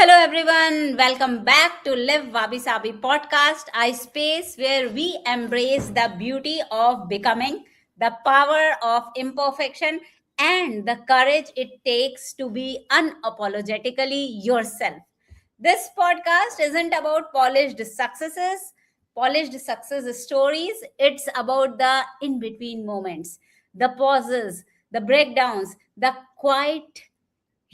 Hello everyone, welcome back to LiveWabiSabi podcast, a space where we embrace the beauty of becoming, the power of imperfection, and the courage it takes to be unapologetically yourself. This podcast isn't about polished success stories. It's about the in between moments, the pauses, the breakdowns, the quiet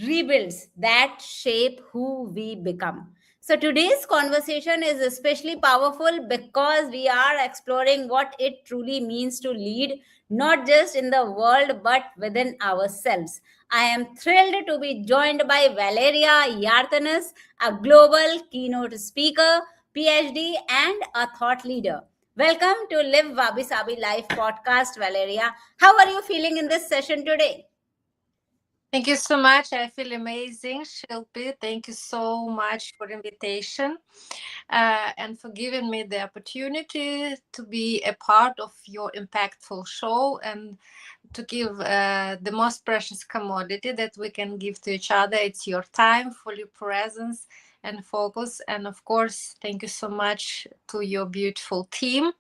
rebuilds that shape who we become. So, today's conversation is especially powerful because we are exploring what it truly means to lead, not just in the world but within ourselves. I am thrilled to be joined by Valeriya Hjertenaes, a global keynote speaker, PhD, and a thought leader. Welcome to Live Wabi Sabi Live podcast, Valeriya. How are you feeling in this session today? Thank you so much. I feel amazing, Shilpi. Thank you so much for the invitation and for giving me the opportunity to be a part of your impactful show and to give the most precious commodity that we can give to each other. It's your time, full your presence and focus. And of course, thank you so much to your beautiful team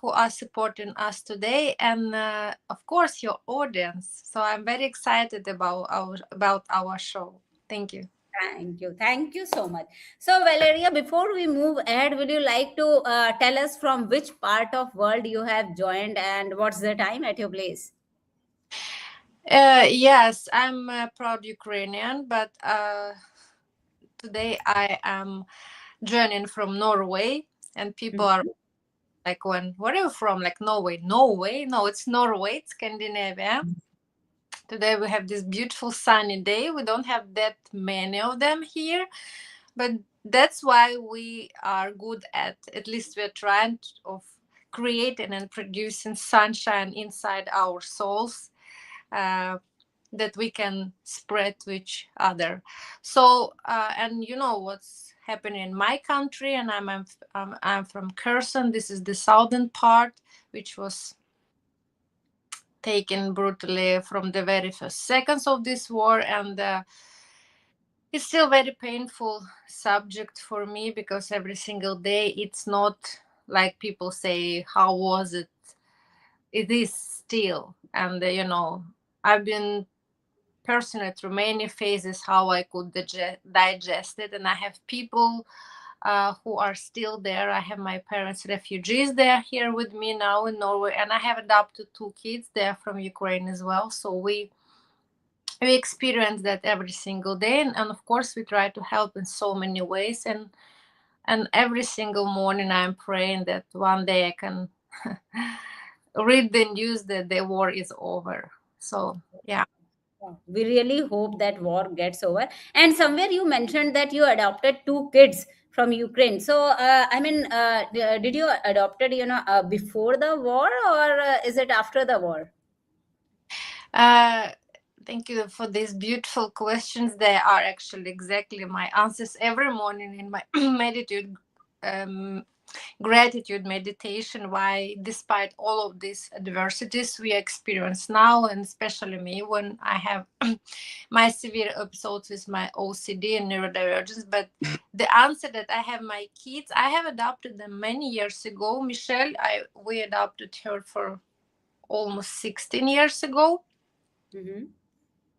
who are supporting us today, and of course your audience. So I'm very excited about our show. Thank you. Thank you. Thank you so much. So, Valeria, before we move ahead, would you like to tell us from which part of world you have joined and what's the time at your place? Yes, I'm a proud Ukrainian, but today I am joining from Norway, and people are Mhm. like, "When where are you from?" Like Norway, Norway? No, it's Norway, it's Scandinavia. Today we have this beautiful sunny day. We don't have that many of them here, but that's why we are good at least we're trying of creating and producing sunshine inside our souls, uh, that we can spread to each other. So and you know what's happening in my country, and I'm from Kherson. This is the southern part, which was taken brutally from the very first seconds of this war, and it's still very painful subject for me because every single day it's not like people say how was it. It is still, and I've been personally through many phases how I could digest it, and I have people who are still there. I have my parents refugees, they are here with me now in Norway, and I have adopted two kids, they're from Ukraine as well. So we experience that every single day, and of course we try to help in so many ways, and every single morning I'm praying that one day I can read the news that the war is over. So yeah. We really hope that war gets over. And somewhere you mentioned that you adopted two kids from Ukraine. So, did you adopted, before the war or is it after the war? uh, Thank you for these beautiful questions. They are actually exactly my answers every morning in my meditative um, gratitude meditation. Why, despite all of these adversities we experience now, and especially me when I have my severe episodes with my OCD and neurodivergence, but the answer that I have my kids, I have adopted them many years ago. Michelle, I we adopted her for almost 16 years ago, Mm-hmm.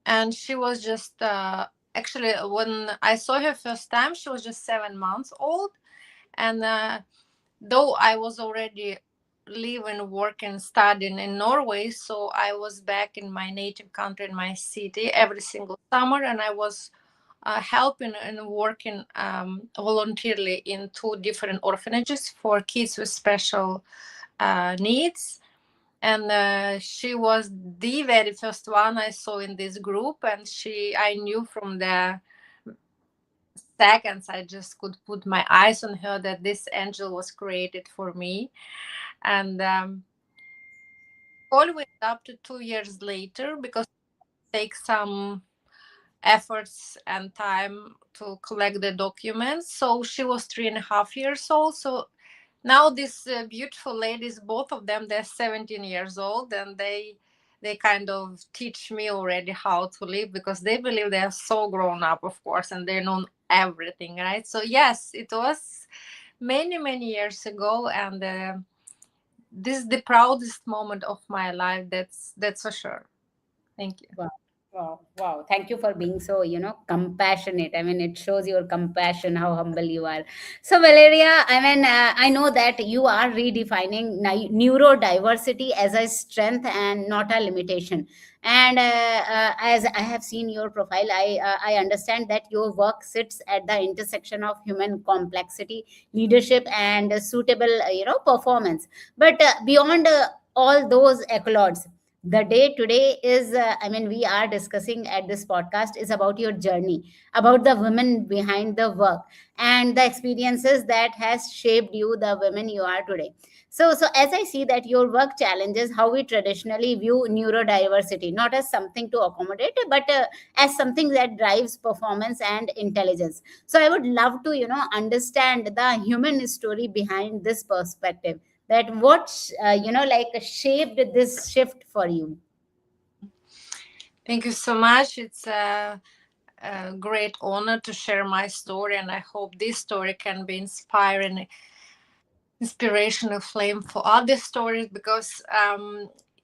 and she was just actually when I saw her first time she was just 7 months old, and though I was already living, working, studying in Norway, so I was back in my native country, in my city, every single summer, and I was helping and working voluntarily in two different orphanages for kids with special needs. And she was the very first one I saw in this group, and I knew from the seconds I just could put my eyes on her that this angel was created for me. And all we adopted 2 years later because it takes some efforts and time to collect the documents. So she was 3.5 years old. So now these beautiful ladies, both of them, they're 17 years old, and they kind of teach me already how to live, because they believe they are so grown up, of course, and they know everything, right? So yes, it was many years ago, and this is the proudest moment of my life. That's for sure. Thank you. Wow, wow, wow. Thank you for being so, compassionate. I mean, it shows your compassion, how humble you are. So, Valeria, I mean, I know that you are redefining neurodiversity as a strength and not a limitation. And as I have seen your profile, I understand that your work sits at the intersection of human complexity, leadership, and suitable, performance. But beyond all those accolades, the day today is I mean, we are discussing at this podcast is about your journey, about the women behind the work, and the experiences that has shaped you, the women you are today. So as I see that your work challenges how we traditionally view neurodiversity, not as something to accommodate, but as something that drives performance and intelligence. So I would love to understand the human story behind this perspective, that what like shaped this shift for you. Thank you so much. It's a great honor to share my story, and I hope this story can be inspiring, inspirational flame for other stories, because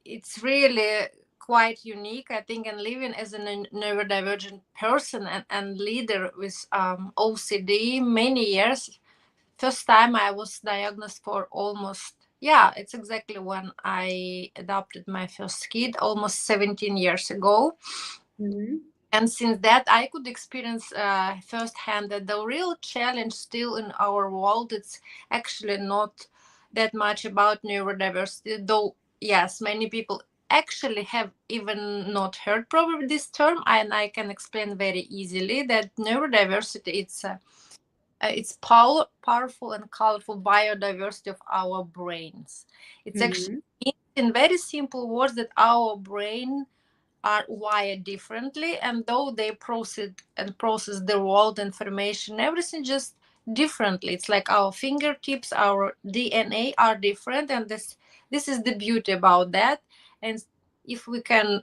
it's really quite unique, I think. And living as a neurodivergent person and leader with OCD many years. First time I was diagnosed for almost, yeah, it's exactly when I adopted my first kid, almost 17 years ago. Mhm. And since that, I could experience firsthand that the real challenge still in our world, it's actually not that much about neurodiversity, though yes, many people actually have even not heard probably this term, and I can explain very easily that neurodiversity, it's powerful and colorful biodiversity of our brains. It's actually, Mhm. in very simple words, that our brain are wired differently, and though they process the world information, everything just differently. It's like our fingertips, our DNA are different, and this is the beauty about that. And if we can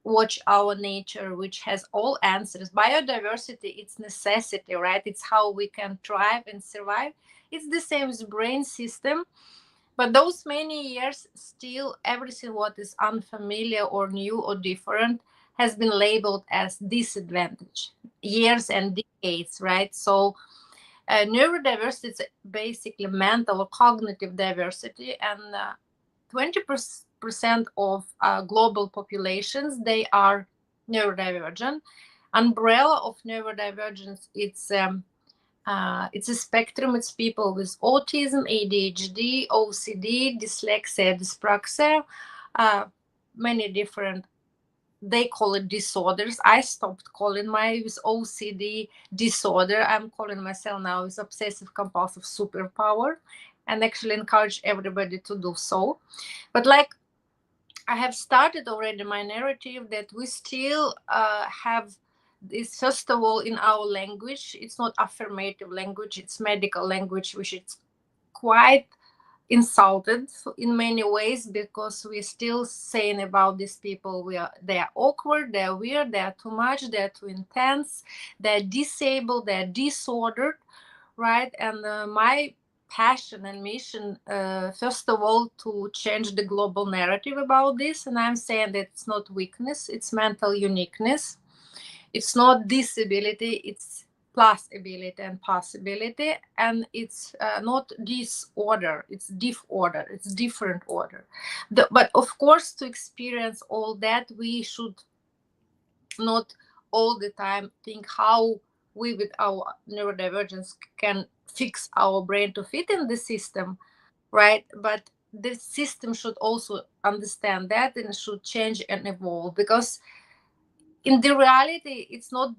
watch our nature, which has all answers, biodiversity, it's necessity, right? It's how we can thrive and survive. It's the same as brain system. But those many years, still everything what is unfamiliar or new or different has been labeled as disadvantage. Years and decades, right? So neurodiversity is basically mental or cognitive diversity, and 20% of global populations, they are neurodivergent. Umbrella of neurodivergence, it's a spectrum. It's people with autism, ADHD, OCD, dyslexia, dyspraxia, uh, many different. They call it disorders. I stopped calling my with OCD disorder. I'm calling myself now with obsessive compulsive superpower, and actually encourage everybody to do so. But like, I have started already my narrative that we still have this, first of all, in our language. It's not affirmative language, it's medical language, which is quite insulted in many ways, because we're still saying about these people, they are awkward, they're weird, they're too much, they're too intense, they're disabled, they're disordered, right? And my passion and mission, first of all, to change the global narrative about this. And I'm saying that it's not weakness, it's mental uniqueness. It's not disability, it's plus ability and possibility. And it's not disorder, it's disorder, it's different order. But of course, to experience all that, we should not all the time think how we with our neurodivergence can fix our brain to fit in the system, right? But the system should also understand that and should change and evolve, because in the reality, it's not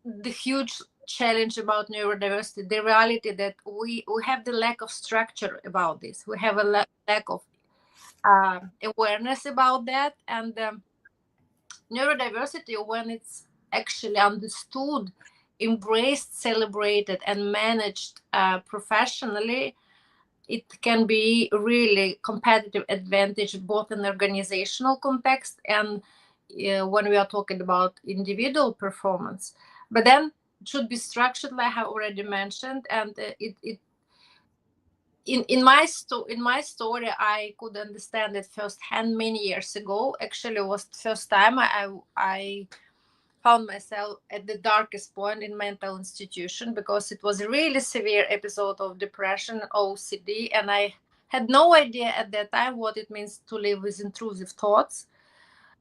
the huge challenge about neurodiversity. The reality that we have the lack of structure about this, we have a lack of awareness about that. And neurodiversity, when it's actually understood, embraced, celebrated, and managed professionally, it can be really competitive advantage both in organizational context and when we are talking about individual performance. But then it should be structured, like I have already mentioned, and it in my story, I could understand it firsthand many years ago. Actually, it was the first time I found myself at the darkest point in mental institution, because it was a really severe episode of depression, OCD, and I had no idea at that time what it means to live with intrusive thoughts.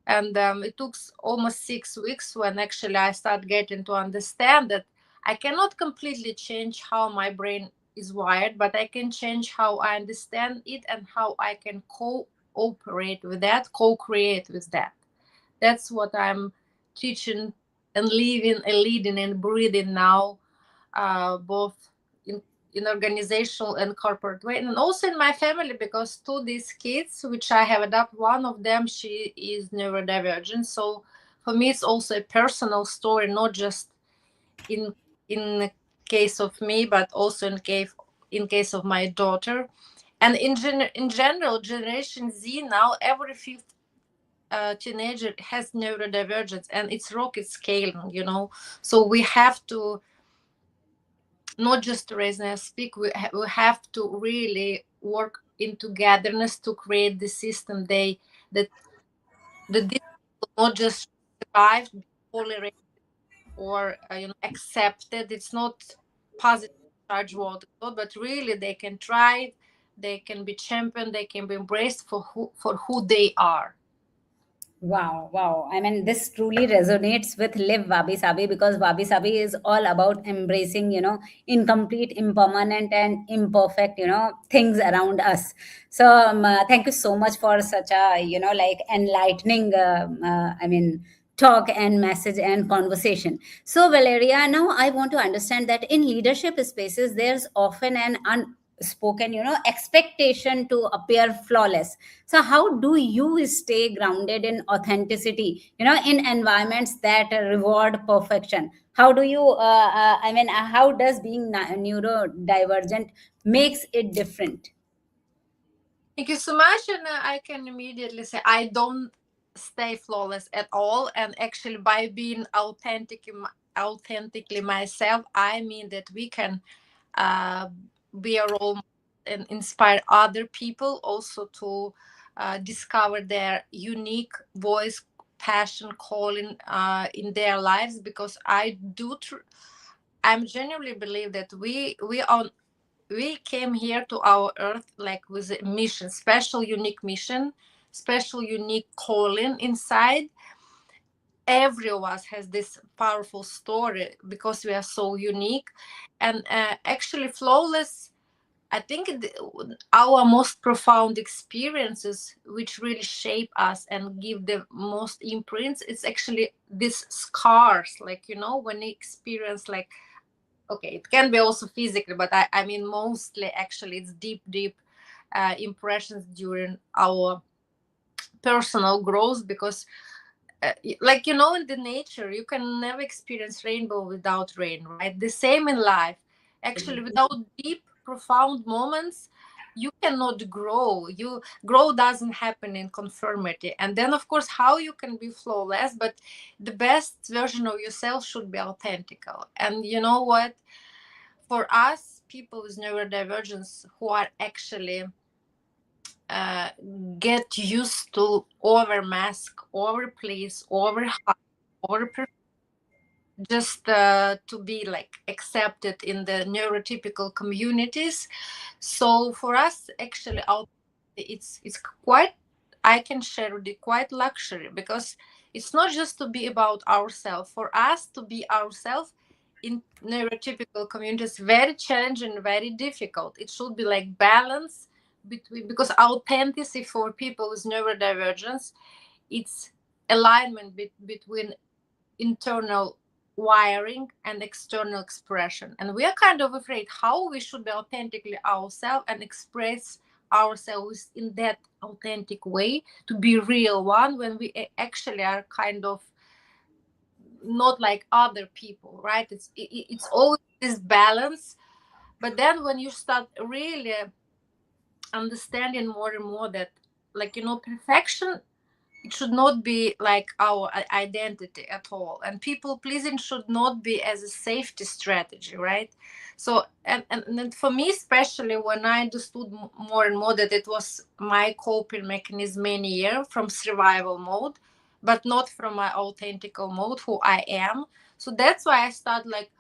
And it took almost 6 weeks when actually I started getting to understand that I cannot completely change how my brain is wired, but I can change how I understand it and how I can cooperate with that, co-create with that. That's what I'm teaching and living and leading and breathing now, both in organizational and corporate way, and also in my family, because to these kids which I have adopted, one of them, she is neurodivergent. So for me it's also a personal story, not just in in case of me, but also in case of my daughter. And in general, Generation Z now, every fifth teenager has neurodivergence, and it's rocket scaling, so we have to not just raise and speak, we have to really work in togetherness to create the system that this will not just survive, be tolerated, or accepted. It's not positive charge word, but really they can thrive, they can be championed, they can be embraced for who they are. Wow, wow. I mean, this truly resonates with Live WabiSabi, because WabiSabi is all about embracing, incomplete, impermanent, and imperfect, things around us. So, thank you so much for such a, like enlightening, talk and message and conversation. So, Valeria, now I want to understand that in leadership spaces, there's often an unspoken, expectation to appear flawless. So how do you stay grounded in authenticity, in environments that reward perfection? How do you, how does being neurodivergent makes it different? Thank you so much. And I can immediately say I don't stay flawless at all. And actually, by being authentically myself, I mean that we can uh, be a role model and inspire other people also to discover their unique voice, passion, calling in their lives. Because I'm genuinely believe that we came here to our earth like with a mission, special unique mission, special unique calling inside. Every of us has this powerful story because we are so unique. And actually flawless, I think our most profound experiences which really shape us and give the most imprints, it's actually these scars, like when you experience, like, okay, it can be also physically, but I mean mostly actually it's deep impressions during our personal growth. Because like in the nature you can never experience rainbow without rain, right? The same in life. Actually, without deep profound moments you cannot grow. You grow doesn't happen in conformity. And then of course how you can be flawless, but the best version of yourself should be authentical. And you know what, for us people with neurodivergence who are actually uh, get used to over mask, over please, over hide, over just to be like accepted in the neurotypical communities. So for us actually it's quite, I can share with you, quite luxury, because it's not just to be about ourselves. For us to be ourselves in neurotypical communities very challenging, very difficult. It should be like balance between, because authenticity for people with neurodivergence, it's alignment between internal wiring and external expression. And we are kind of afraid how we should be authentically ourselves and express ourselves in that authentic way, to be real one, when we actually are kind of not like other people, right? It's always this balance. But then when you start really understanding more and more that, like, perfection, it should not be like our identity at all, and people pleasing should not be as a safety strategy, right? So, and then for me, especially when I understood more and more that it was my coping mechanism many years from survival mode, but not from my authentic mode, who I am. So that's why I start like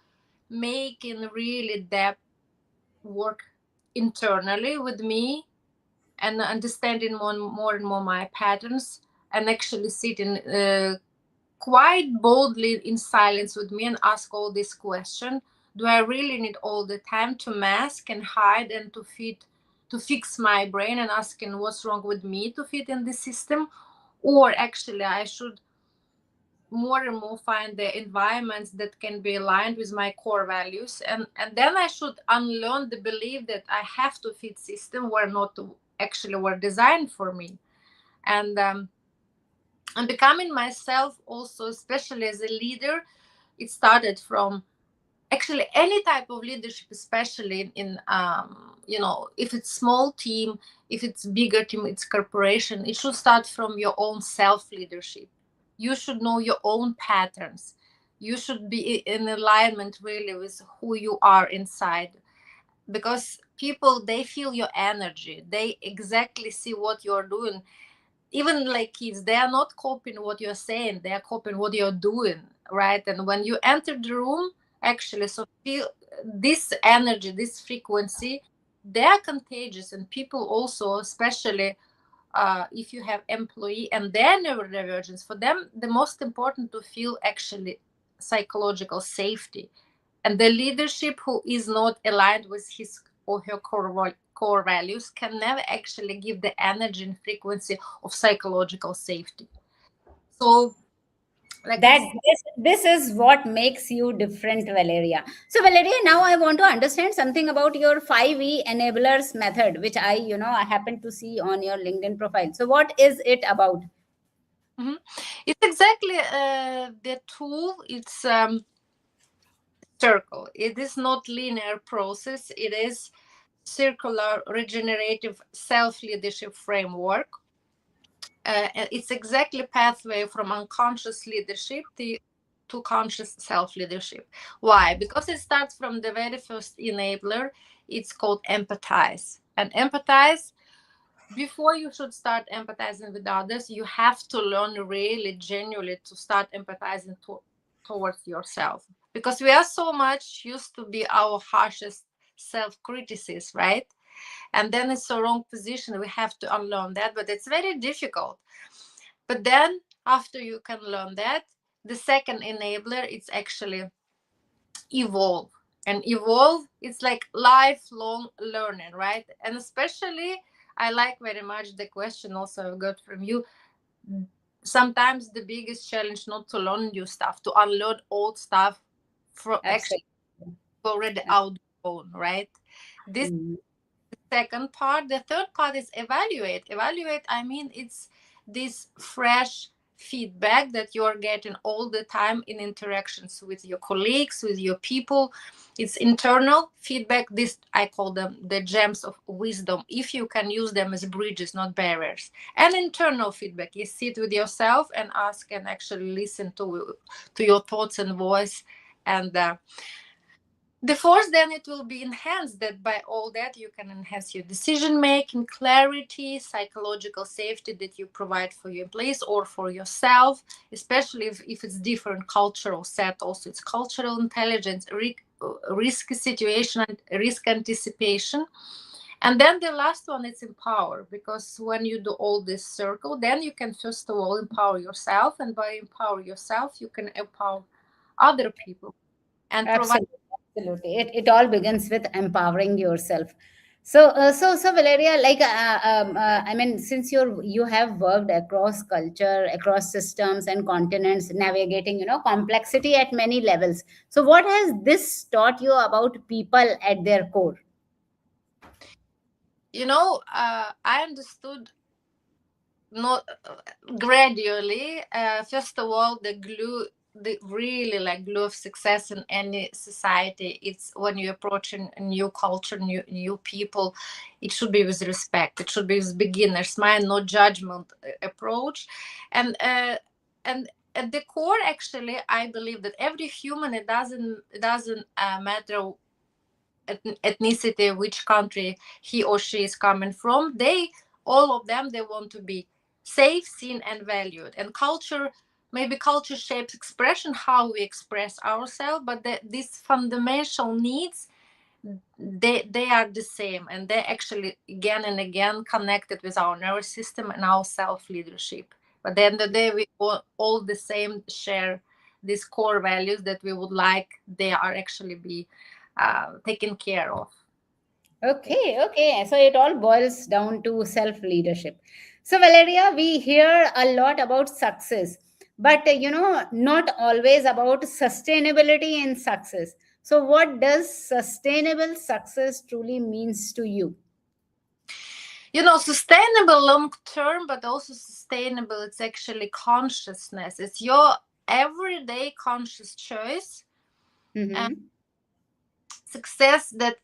making really depth work internally with me, and understanding more and more my patterns, and actually sitting quite boldly in silence with me and ask all these questions. Do I really need all the time to mask and hide and to fix my brain and asking what's wrong with me to fit in the system? Or actually I should more and more find the environments that can be aligned with my core values, and then I should unlearn the belief that I have to fit system where not actually were designed for me. And becoming myself also, especially as a leader, it started from actually any type of leadership, especially in if it's small team, if it's bigger team, it's corporation, it should start from your own self leadership. You should know your own patterns. You should be in alignment really with who you are inside, because people, they feel your energy, they exactly see what you're doing. Even like kids, they are not copying what you're saying, they are copying what you're doing, right? And when you enter the room, actually, so feel this energy, this frequency, they are contagious. And people also, especially if you have employee and their neurodivergence, for them the most important to feel actually psychological safety. And the leadership who is not aligned with his or her core values can never actually give the energy and frequency of psychological safety. So, like That this. this is what makes you different, Valeria. So Valeria, now I want to understand something about your 5E enablers method, which I happen to see on your LinkedIn profile. So what is it about? Mhm. It's exactly the tool. It's circle. It is not linear process. It is circular regenerative self leadership framework. It's exactly pathway from unconscious leadership to conscious self leadership. Why? Because it starts from the very first enabler. It's called empathize. And empathize, before you should start empathizing with others, you have to learn really genuinely to start empathizing towards yourself. Because we are so much used to be our harshest self criticism, right? And then it's a wrong position. We have to unlearn that, but it's very difficult. But then after you can learn that, the second enabler, it's actually evolve. And evolve, it's like lifelong learning, right? And especially I like very much the question also I got from you. Sometimes the biggest challenge not to learn new stuff, to unlearn old stuff from actually Absolutely. already outgrown, right? This Mm. second part. The third part is evaluate. I mean, it's this fresh feedback that you're getting all the time in interactions with your colleagues, with your people. It's internal feedback. This, I call them the gems of wisdom, if you can use them as bridges, not barriers. And internal feedback, you sit with yourself and ask and actually listen to your thoughts and voice. And the fourth, then it will be enhanced, that by all that you can enhance your decision making, clarity, psychological safety that you provide for your employees or for yourself, especially if it's different cultural set. Also, it's cultural intelligence, risk situation, risk anticipation. And then the last one is empower, because when you do all this circle, then you can first of all empower yourself, and by empower yourself you can empower other people and provide. Absolutely, absolutely. It all begins with empowering yourself. So Valeria, like, I mean, since you have worked across culture, across systems and continents, navigating complexity at many levels. So what has this taught you about people at their core? I understood not gradually. First of all, the really like glue of success in any society, it's when you approach a new culture, new people, it should be with respect. It should be with beginner's mind, no judgment approach. And at the core, actually, I believe that every human, it doesn't matter ethnicity, which country he or she is coming from, they, all of them, they want to be safe, seen, and valued. And culture, maybe culture shapes expression, how we express ourselves, but these fundamental needs, they are the same, and they actually again and again connected with our nervous system and our self leadership. But at the end of the day, we all the same share these core values that we would like they are actually be taken care of. Okay, okay. So it all boils down to self leadership. So, Valeria, we hear a lot about success, but not always about sustainability in success. So, what does sustainable success truly means to you? Sustainable long term, but also sustainable, it's actually consciousness. It's your everyday conscious choice. And Mm-hmm. success that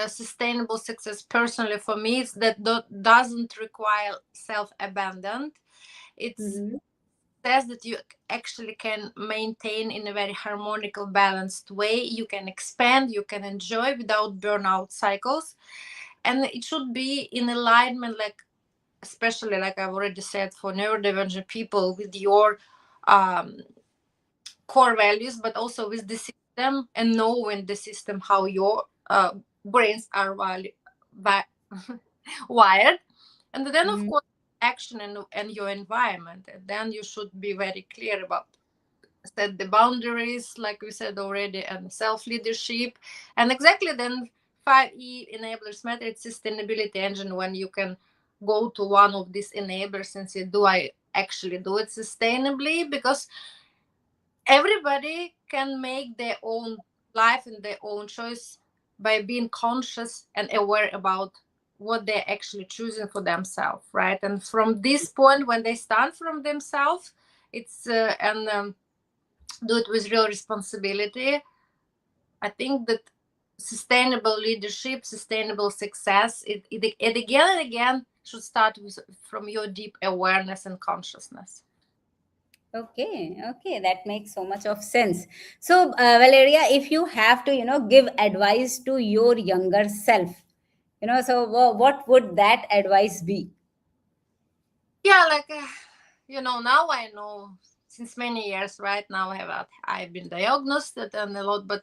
sustainable success personally for me is that doesn't require self-abandon. It's Mm-hmm. success that you actually can maintain in a very harmonical, balanced way. You can expand, you can enjoy without burnout cycles, and it should be in alignment, like especially like I've already said, for neurodivergent people, with your um, core values, but also with the system, and knowing the system, how your brains are wired. And then of Mm-hmm. course action and your environment, and then you should be very clear about set the boundaries, like we said already, and self leadership. And exactly then 5E enablers matter. It's sustainability engine, when you can go to one of these enablers and say, do I actually do it sustainably? Because everybody can make their own life and their own choice by being conscious and aware about what they're actually choosing for themselves, right? And from this point, when they stand from themselves, it's and do it with real responsibility. I think that sustainable leadership, sustainable success, it again and again should start with from your deep awareness and consciousness. Okay, okay, that makes so much of sense. So, Valeria, if you have to, give advice to your younger self, so what would that advice be? Yeah, like now I know since many years, right now I've been diagnosed and a lot, but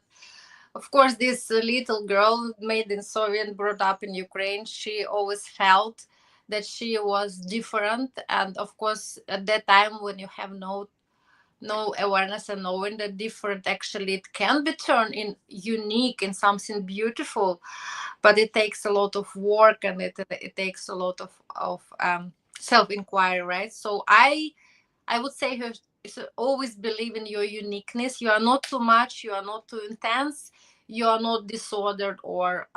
of course this little girl made in Soviet, brought up in Ukraine, she always felt that she was different. And of course at that time, when you have no awareness and knowing that different, actually it can be turned in unique in something beautiful, but it takes a lot of work, and it takes a lot of self inquiry, right? So I would say her is always believe in your uniqueness. You are not too much, you are not too intense, you are not disordered or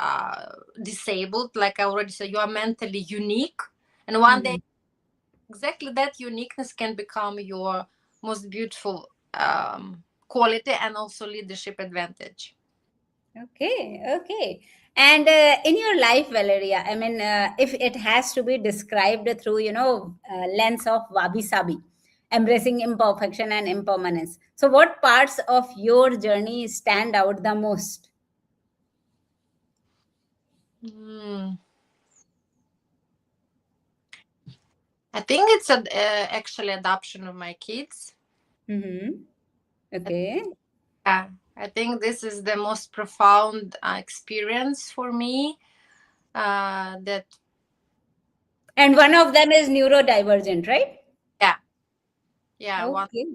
disabled. Like I already said, you are mentally unique, and one day Mhm. exactly that uniqueness can become your most beautiful quality and also leadership advantage. Okay, okay. And in your life, Valeria, I mean, if it has to be described through, lens of WabiSabi, embracing imperfection and impermanence. So, what parts of your journey stand out the most? Hmm. I think it's actually adoption of my kids. Mm-hmm. Okay. Yeah, I think this is the most profound experience for me. That And one of them is neurodivergent, right? yeah, yeah, one Okay.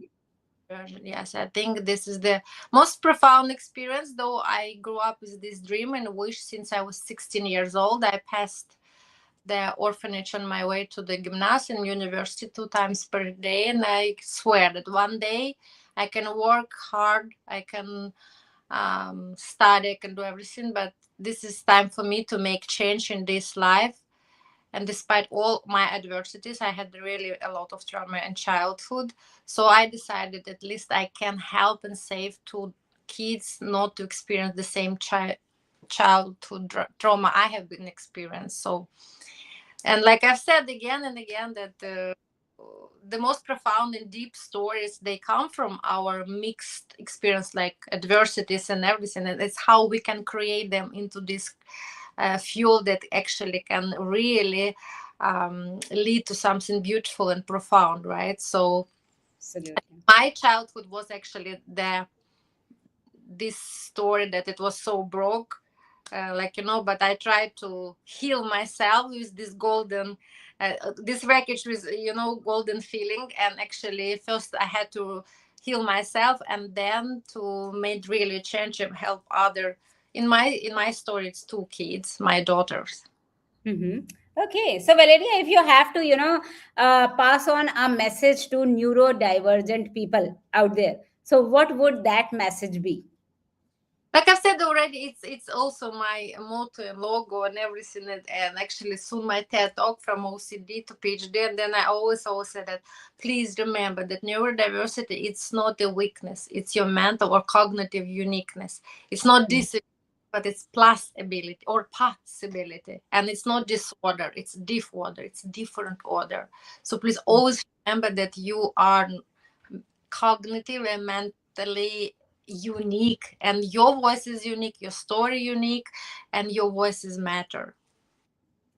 version. Yes, I think this is the most profound experience. Though I grew up with this dream and wish since I was 16 years old. I passed the orphanage on my way to the gymnasium university 2 times per day, and I swear that one day I can work hard, I can study, I can do everything, but this is time for me to make change in this life. And despite all my adversities, I had really a lot of trauma in childhood. So I decided at least I can help and save two kids not to experience the same childhood trauma I have been experienced. So, and like I've said again and again, that the most profound and deep stories, they come from our mixed experience, like adversities and everything, and it's how we can create them into this fuel that actually can really lead to something beautiful and profound, right? So Absolutely. my childhood was actually this story that it was so broke, but I tried to heal myself with this golden this wreckage with golden feeling. And actually first I had to heal myself, and then to make really change and help other. In my story, it's two kids, my daughters. Mm-hmm. Okay, so Valeria, if you have to, pass on a message to neurodivergent people out there, so what would that message be? Like I said already, it's also my motto and logo and everything, and actually soon my TED talk from OCD to PhD. And then I always say that please remember that neurodiversity, it's not a weakness, it's your mental or cognitive uniqueness. It's not disability, but it's plus ability or possibility, and it's not disorder, it's diff order, it's different order. So please always remember that you are cognitive and mentally unique, and your voice is unique, your story unique, and your voices matter.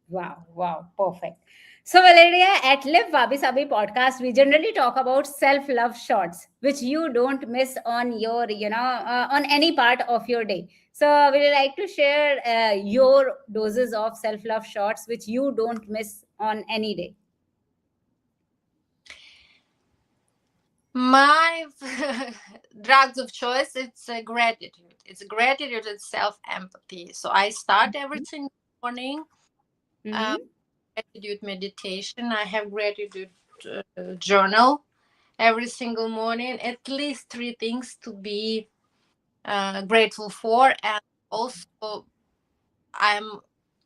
Wow, wow, perfect. So, Valeria, at LiveWabiSabi podcast, we generally talk about self-love shots, which you don't miss on your, on any part of your day. So, would you like to share your doses of self-love shots, which you don't miss on any day? My drugs of choice, it's gratitude. It's gratitude and self-empathy. So I start every single morning, uh, Mm-hmm. gratitude meditation. I have gratitude journal every single morning, at least three things to be grateful for. And also I'm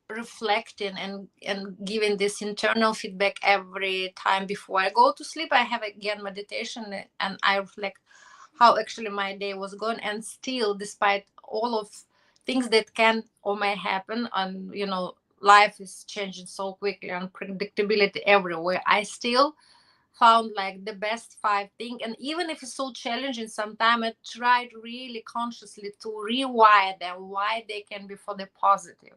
reflecting and giving this internal feedback every time before I go to sleep. I have again meditation, and I reflect how actually my day was going. And still, despite all of things that can or may happen, and life is changing so quickly, unpredictability everywhere, I still found like the best five thing. And even if it's so challenging sometimes, I tried really consciously to rewire them why they can be for the positive,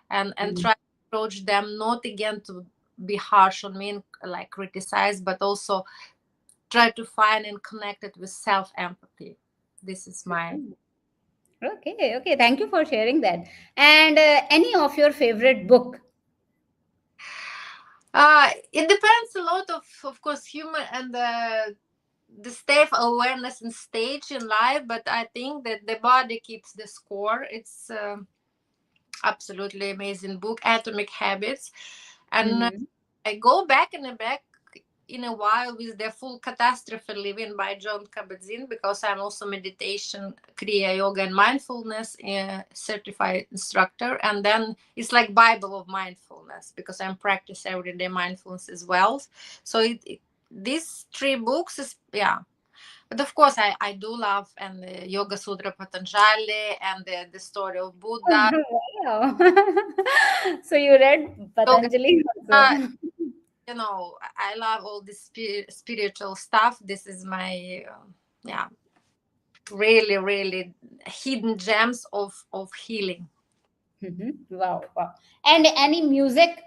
and try to approach them not again to be harsh on me and like criticize, but also try to find and connect it with self-empathy. This is my Okay, okay. Thank you for sharing that. And any of your favorite book? it depends a lot of course human and the state of awareness and stage in life, but I think that the body keeps the score. It's absolutely amazing book, Atomic Habits. And Mm-hmm. I go back and back in a while with the Full Catastrophe Living by John Kabat-Zinn, because I'm also meditation, Kriya Yoga, and mindfulness certified instructor. And then it's like Bible of mindfulness, because I'm practice everyday mindfulness as well. So these three books is, yeah. But of course, I do love and the Yoga Sutra Patanjali and the story of Buddha. Wow. So you read Yoga, Patanjali uh, also. I love all this spiritual stuff. This is my yeah, really, really hidden gems of healing. Wow, wow. And any music?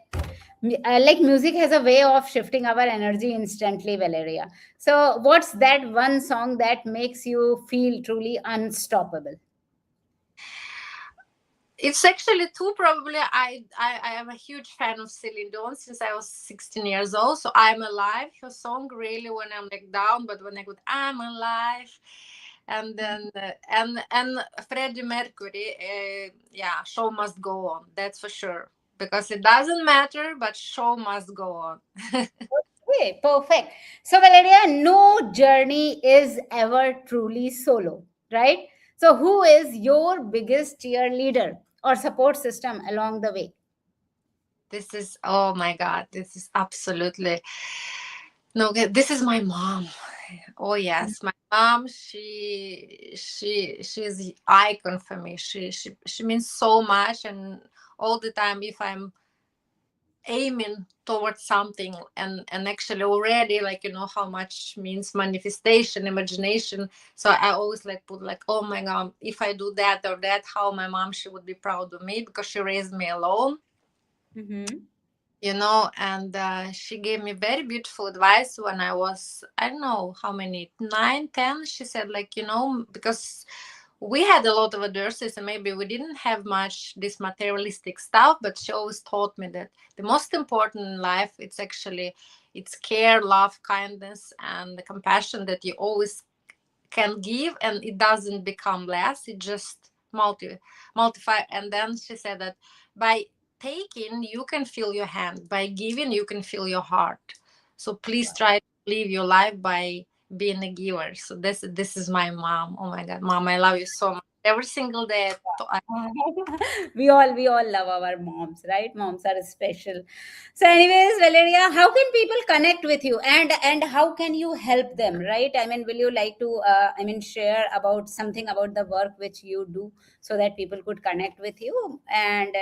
Like music has a way of shifting our energy instantly, Valeria. So, what's that one song that makes you feel truly unstoppable? It's actually two, probably. I am a huge fan of Celine Dion since I was 16 years old. So I'm alive, her song, really, when I'm like down, but when I go, I'm alive. And then and Freddie Mercury, yeah, show must go on, that's for sure, because it doesn't matter, but show must go on. Okay, perfect. So, Valeria, no journey is ever truly solo, right? So, who is your biggest cheerleader or support system along the way? This is, oh my God, this is absolutely, no, this is my mom. Oh yes, my mom, she's the icon for me. She means so much, and all the time if I'm aiming towards something, and actually already, like, how much means manifestation, imagination. So I always like put like, oh my God, if I do that or that, how my mom, she would be proud of me because she raised me alone, Mm-hmm. and she gave me very beautiful advice when I was, I don't know how many, 9, 10. She said, like, because we had a lot of adversities and maybe we didn't have much this materialistic stuff, but she always taught me that the most important in life, it's care, love, kindness, and the compassion that you always can give, and it doesn't become less, it just multiply. And then she said that by taking you can feel your hand, by giving you can feel your heart. So please try to live your life by being a giver. So this is my mom. Oh my God, mom, I love you so much. Every single day We all love our moms, right? Moms are special. So anyways, Valeria, how can people connect with you, and how can you help them, right? I mean, will you like to share about something about the work which you do, so that people could connect with you, and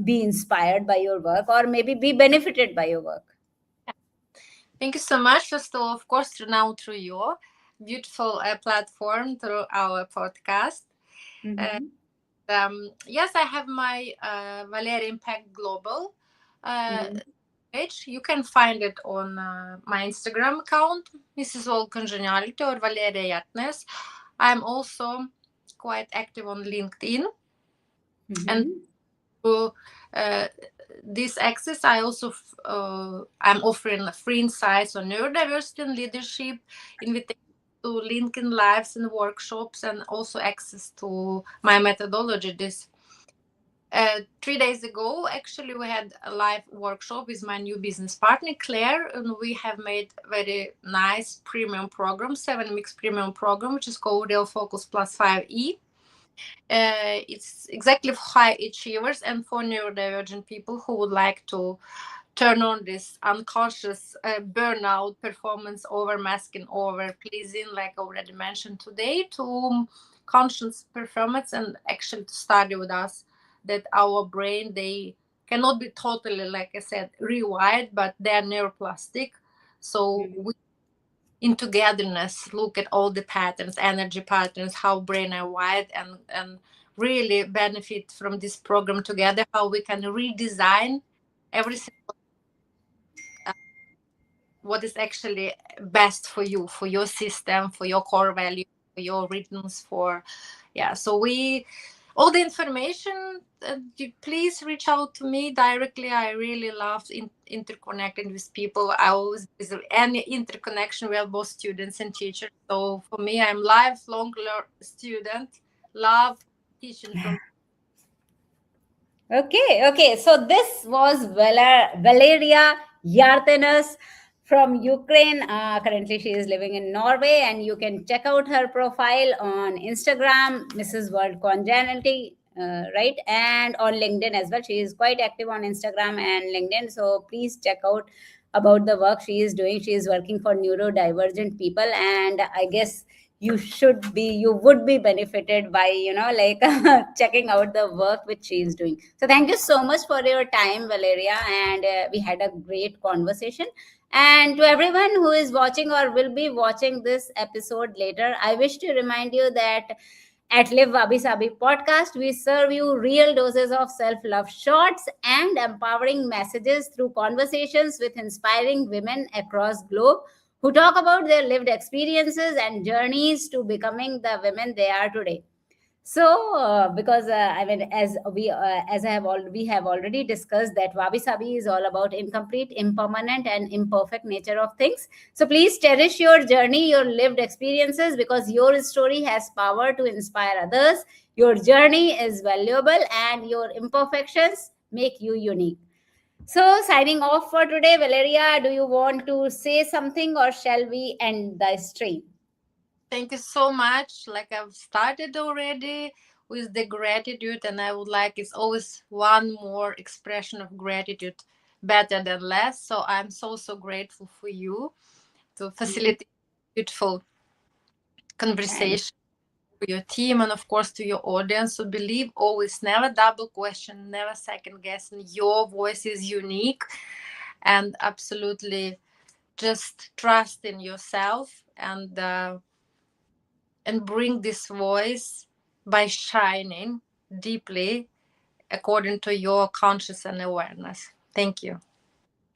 be inspired by your work, or maybe be benefited by your work. thank you so much. First of course, now through your beautiful platform, through our podcast. Uh, Mm-hmm. yes, I have my Valeria Impact Global uh, Mm-hmm. page. You can find it on my Instagram account, Mrs. All Congeniality or Valeriya Hjertenaes. I'm also quite active on LinkedIn. And Mm-hmm. to uh, this access, I'm offering free insights on neurodiversity and leadership, invitation to LinkedIn lives and workshops, and also access to my methodology. This 3 days ago, actually, we had a live workshop with my new business partner, Claire, and we have made very nice premium program, 7 weeks premium program, which is called Real Focus Plus 5E. It's exactly for high achievers and for neurodivergent people who would like to turn on this unconscious burnout, performance over masking, over pleasing, like I already mentioned today, to conscious performance, and actually to study with us that our brain, they cannot be totally, like I said, rewired, but they are neuroplastic. So we, in togetherness, look at all the patterns, energy patterns, how brain are wired, and really benefit from this program together, how we can redesign everything, what is actually best for you, for your system, for your core value, for your rhythms, for, yeah. So we, all the information, please reach out to me directly. I really love interconnecting with people. I always, with any interconnection, we are both students and teachers. So for me, I'm lifelong student, love teaching from. Okay. So this was Valeriya Hjertenaes from Ukraine. Currently, she is living in Norway, and you can check out her profile on Instagram, Mrs. World Congeniality, right? And on LinkedIn as well. She is quite active on Instagram and LinkedIn. So please check out about the work she is doing. She is working for neurodivergent people, and I guess you would be benefited by checking out the work which she is doing. So thank you so much for your time, Valeria, and we had a great conversation. And to everyone who is watching or will be watching this episode later, I wish to remind you that at LiveWabiSabi podcast, we serve you real doses of self-love shots and empowering messages through conversations with inspiring women across globe who talk about their lived experiences and journeys to becoming the women they are today. So, because as we have already discussed that Wabi Sabi is all about incomplete, impermanent, and imperfect nature of things. So, please cherish your journey, your lived experiences, because your story has power to inspire others. Your journey is valuable, and your imperfections make you unique. So, signing off for today, Valeria, do you want to say something, or shall we end the stream? Thank you so much. Like I've started already, with the gratitude, and I would like it's always one more expression of gratitude better than less. So I'm so grateful for you to facilitate beautiful Thank, conversation for your team and of course to your audience. So believe always, never double question, never second guess, and your voice is unique, and absolutely just trust in yourself, and bring this voice by shining deeply according to your conscious and awareness. Thank you.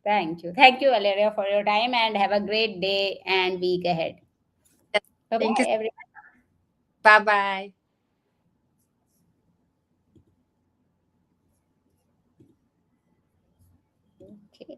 thank you. Thank you, Valeria, for your time, and have a great day and week ahead. Bye Thank bye, you. everyone. Bye bye. Okay.